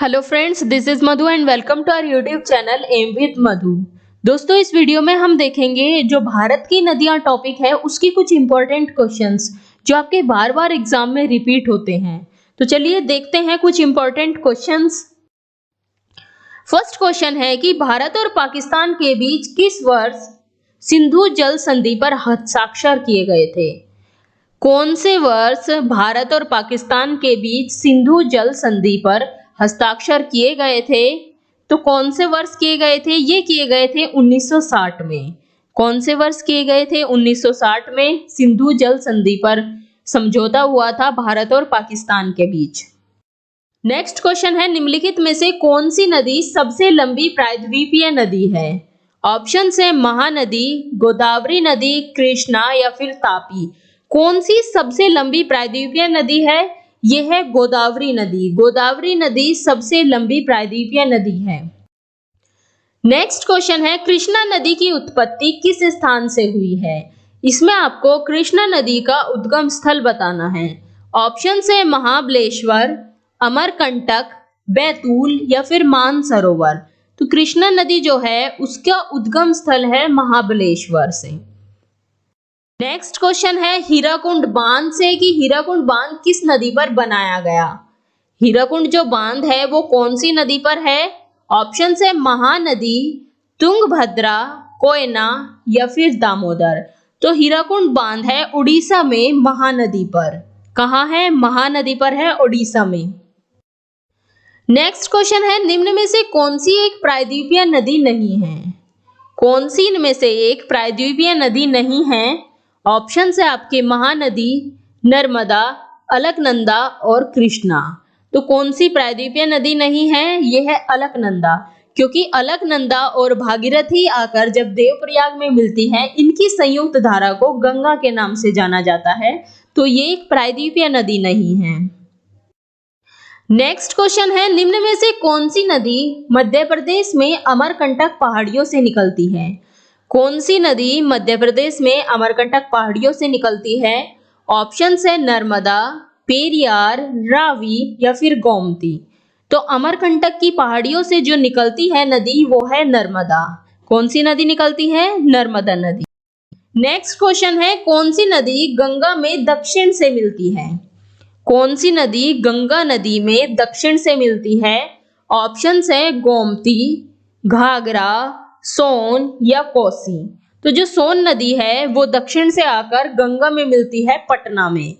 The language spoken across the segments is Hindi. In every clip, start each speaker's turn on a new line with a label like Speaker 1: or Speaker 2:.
Speaker 1: Hello friends, this is Madhu and welcome to our YouTube channel M with Madhu. दोस्तों, इस वीडियो में हम देखेंगे जो भारत की नदियां टॉपिक है उसकी कुछ इंपॉर्टेंट क्वेश्चंस जो आपके बार बार एग्जाम में रिपीट होते हैं। तो चलिए देखते हैं कुछ इंपॉर्टेंट क्वेश्चंस। फर्स्ट क्वेश्चन है कि भारत और पाकिस्तान के बीच किस वर्ष सिंधु जल संधि पर हस्ताक्षर किए गए थे? कौन से वर्ष भारत और पाकिस्तान के बीच सिंधु जल संधि पर हस्ताक्षर किए गए थे? तो कौन से वर्ष किए गए थे? ये किए गए थे 1960 में। कौन से वर्ष किए गए थे? 1960 में सिंधु जल संधि पर समझौता हुआ था भारत और पाकिस्तान के बीच। नेक्स्ट क्वेश्चन है, निम्नलिखित में से कौन सी नदी सबसे लंबी प्रायद्वीपीय नदी है? ऑप्शन है महानदी, गोदावरी नदी, कृष्णा या फिर तापी। कौन सी सबसे लंबी प्रायद्वीपीय नदी है? यह है गोदावरी नदी। गोदावरी नदी सबसे लंबी प्रायद्वीपीय नदी है। नेक्स्ट क्वेश्चन है, कृष्णा नदी की उत्पत्ति किस स्थान से हुई है? इसमें आपको कृष्णा नदी का उद्गम स्थल बताना है। ऑप्शन है महाबलेश्वर, अमरकंटक, बैतूल या फिर मानसरोवर। तो कृष्णा नदी जो है उसका उद्गम स्थल है महाबलेश्वर से। नेक्स्ट क्वेश्चन है, हीराकुंड बांध से कि हीराकुंड बांध किस नदी पर बनाया गया? हीराकुंड जो बांध है वो कौन सी नदी पर है? ऑप्शन है महानदी, तुंगभद्रा, कोयना या फिर दामोदर। तो हीराकुंड बांध है उड़ीसा में महानदी पर। कहाँ है? महानदी पर है, उड़ीसा में। नेक्स्ट क्वेश्चन है, निम्न में से कौन सी एक प्रायद्वीपीय नदी नहीं है? कौन सी इनमें से एक प्रायद्वीपीय नदी नहीं है? ऑप्शन है आपके महानदी, नर्मदा, अलकनंदा और कृष्णा। तो कौन सी प्रायद्वीपीय नदी नहीं है? यह है अलकनंदा, क्योंकि अलकनंदा और भागीरथी आकर जब देवप्रयाग में मिलती है, इनकी संयुक्त धारा को गंगा के नाम से जाना जाता है। तो ये एक प्रायद्वीपीय नदी नहीं है। नेक्स्ट क्वेश्चन है, निम्न में से कौन सी नदी मध्य प्रदेश में अमरकंटक पहाड़ियों से निकलती है? कौन सी नदी मध्य प्रदेश में अमरकंटक पहाड़ियों से निकलती है? ऑप्शन है नर्मदा, पेरियार, रावी या फिर गोमती। तो अमरकंटक की पहाड़ियों से जो निकलती है नदी वो है नर्मदा। कौन सी नदी निकलती है? नर्मदा नदी। नेक्स्ट क्वेश्चन है, कौन सी नदी गंगा में दक्षिण से मिलती है? कौन सी नदी गंगा नदी में दक्षिण से मिलती है? ऑप्शन है गोमती, घाघरा, सोन या कोसी। तो जो सोन नदी है वो दक्षिण से आकर गंगा में मिलती है पटना में।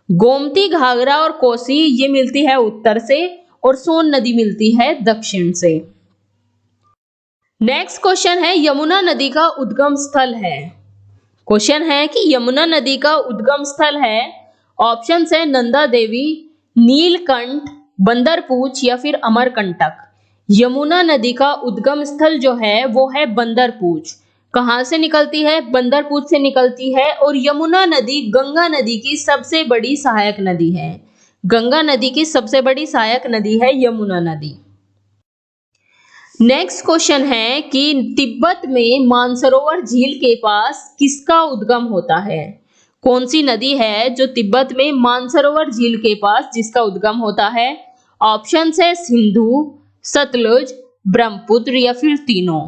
Speaker 1: गोमती, घाघरा और कोसी ये मिलती है उत्तर से और सोन नदी मिलती है दक्षिण से। नेक्स्ट क्वेश्चन है, यमुना नदी का उद्गम स्थल है। क्वेश्चन है कि यमुना नदी का उद्गम स्थल है। ऑप्शन है नंदा देवी, नीलकंठ, बंदरपूछ या फिर अमरकंटक। यमुना नदी का उद्गम स्थल जो है वो है बंदरपूछ। कहाँ से निकलती है? बंदरपूछ से निकलती है। और यमुना नदी गंगा नदी की सबसे बड़ी सहायक नदी है। गंगा नदी की सबसे बड़ी सहायक नदी है यमुना नदी। नेक्स्ट क्वेश्चन है कि तिब्बत में मानसरोवर झील के पास किसका उद्गम होता है? कौन सी नदी है जो तिब्बत में मानसरोवर झील के पास जिसका उद्गम होता है? ऑप्शन है सिंधु, सतलुज, ब्रह्मपुत्र या फिर तीनों।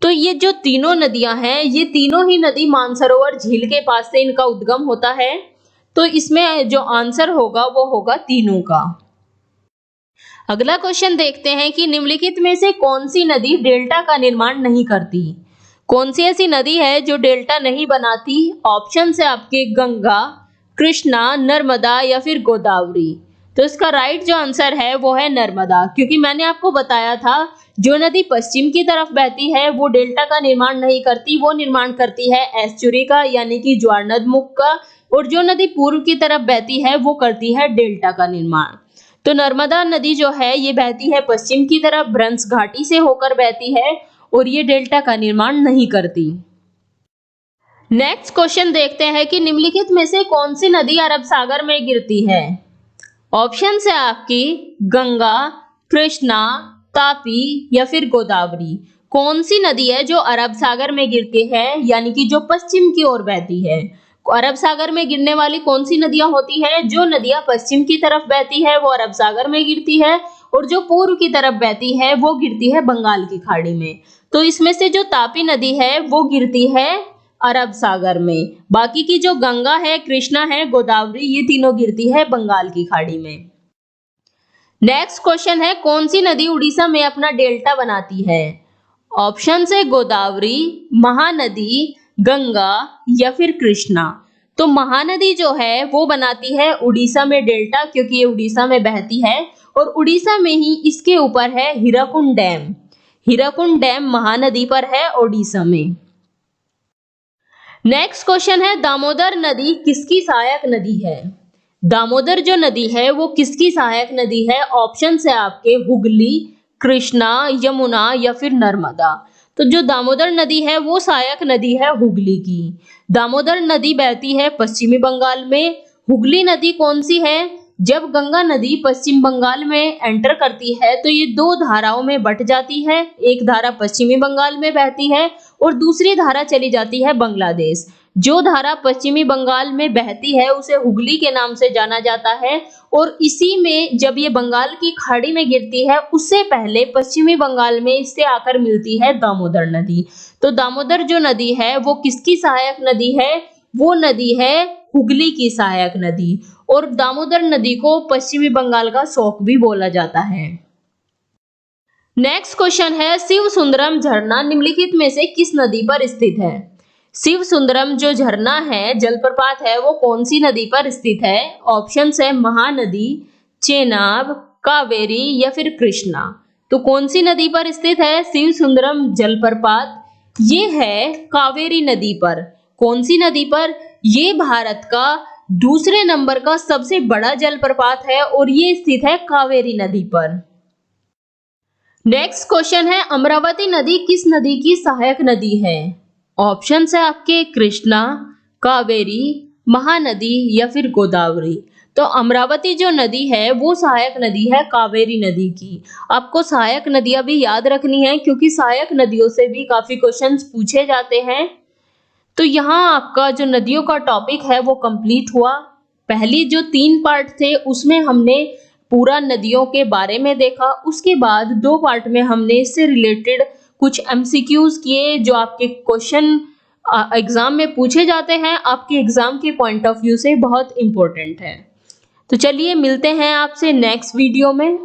Speaker 1: तो ये जो तीनों नदियां हैं ये तीनों ही नदी मानसरोवर झील के पास से इनका उद्गम होता है। तो इसमें जो आंसर होगा वो होगा तीनों का। अगला क्वेश्चन देखते हैं कि निम्नलिखित में से कौन सी नदी डेल्टा का निर्माण नहीं करती? कौन सी ऐसी नदी है जो डेल्टा नहीं बनाती? ऑप्शन है आपके गंगा, कृष्णा, नर्मदा या फिर गोदावरी। तो इसका राइट जो आंसर है वो है नर्मदा, क्योंकि मैंने आपको बताया था जो नदी पश्चिम की तरफ बहती है वो डेल्टा का निर्माण नहीं करती, वो निर्माण करती है एस्चुरी का यानी कि ज्वारनदमुख का। और जो नदी पूर्व की तरफ बहती है वो करती है डेल्टा का निर्माण। तो नर्मदा नदी जो है ये बहती है पश्चिम की तरफ, भ्रंश घाटी से होकर बहती है और ये डेल्टा का निर्माण नहीं करती। नेक्स्ट क्वेश्चन देखते हैं कि निम्नलिखित में से कौन सी नदी अरब सागर में गिरती है? ऑप्शन है आपकी गंगा, कृष्णा, तापी या फिर गोदावरी। कौन सी नदी है जो अरब सागर में गिरती है यानी कि जो पश्चिम की ओर बहती है? अरब सागर में गिरने वाली कौन सी नदियां होती है? जो नदियां पश्चिम की तरफ बहती है वो अरब सागर में गिरती है और जो पूर्व की तरफ बहती है वो गिरती है बंगाल की खाड़ी में। तो इसमें से जो तापी नदी है वो गिरती है अरब सागर में। बाकी की जो गंगा है, कृष्णा है, गोदावरी, ये तीनों गिरती है बंगाल की खाड़ी में। नेक्स्ट क्वेश्चन है, कौन सी नदी उड़ीसा में अपना डेल्टा बनाती है? ऑप्शन है गोदावरी, महानदी, गंगा या फिर कृष्णा। तो महानदी जो है वो बनाती है उड़ीसा में डेल्टा, क्योंकि ये उड़ीसा में बहती है और उड़ीसा में ही इसके ऊपर है हीराकुंड डैम। हीराकुंड डैम महानदी पर है उड़ीसा में। नेक्स्ट क्वेश्चन है, दामोदर नदी किसकी सहायक नदी है? दामोदर जो नदी है वो किसकी सहायक नदी है? ऑप्शन है आपके हुगली, कृष्णा, यमुना या फिर नर्मदा। तो जो दामोदर नदी है वो सहायक नदी है हुगली की। दामोदर नदी बहती है पश्चिमी बंगाल में। हुगली नदी कौन सी है? जब गंगा नदी पश्चिम बंगाल में एंटर करती है तो ये दो धाराओं में बट जाती है। एक धारा पश्चिमी बंगाल में बहती है और दूसरी धारा चली जाती है बांग्लादेश। जो धारा पश्चिमी बंगाल में बहती है उसे हुगली के नाम से जाना जाता है और इसी में जब ये बंगाल की खाड़ी में गिरती है उससे पहले पश्चिमी बंगाल में इससे आकर मिलती है दामोदर नदी। तो दामोदर जो नदी है वो किसकी सहायक नदी है? वो नदी है हुगली की सहायक नदी। और दामोदर नदी को पश्चिमी बंगाल का शोक भी बोला जाता है। नेक्स्ट क्वेश्चन है, शिव सुंदरम झरना निम्नलिखित में से किस नदी पर स्थित है? शिव सुंदरम जो झरना है, जलप्रपात है, वो कौन सी नदी पर स्थित है? ऑप्शन है महानदी, चेनाब, कावेरी या फिर कृष्णा। तो कौन सी नदी पर स्थित है शिव सुंदरम जलप्रपात? ये है कावेरी नदी पर। कौन सी नदी पर? ये भारत का दूसरे नंबर का सबसे बड़ा जलप्रपात है और ये स्थित है कावेरी नदी पर। नेक्स्ट क्वेश्चन है, अमरावती नदी किस नदी की सहायक नदी है? ऑप्शन है आपके कृष्णा, कावेरी, महानदी या फिर गोदावरी। तो अमरावती जो नदी है वो सहायक नदी है कावेरी नदी की। आपको सहायक नदियां भी याद रखनी है क्योंकि सहायक नदियों से भी काफी क्वेश्चंस पूछे जाते हैं। तो यहाँ आपका जो नदियों का टॉपिक है वो कंप्लीट हुआ। पहली जो 3 पार्ट थे उसमें हमने पूरा नदियों के बारे में देखा। उसके बाद 2 पार्ट में हमने इससे रिलेटेड कुछ एमसीक्यूज किए जो आपके क्वेश्चन एग्जाम में पूछे जाते हैं, आपके एग्जाम के पॉइंट ऑफ व्यू से बहुत इंपॉर्टेंट है। तो चलिए मिलते हैं आपसे नेक्स्ट वीडियो में।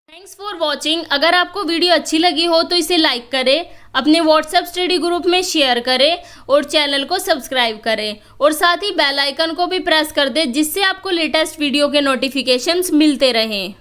Speaker 1: Thanks for watching. अगर आपको वीडियो अच्छी लगी हो तो इसे लाइक करें, अपने व्हाट्सएप स्टडी ग्रुप में शेयर करें और चैनल को सब्सक्राइब करें और साथ ही बेल आइकन को भी प्रेस कर दें जिससे आपको लेटेस्ट वीडियो के नोटिफिकेशंस मिलते रहें।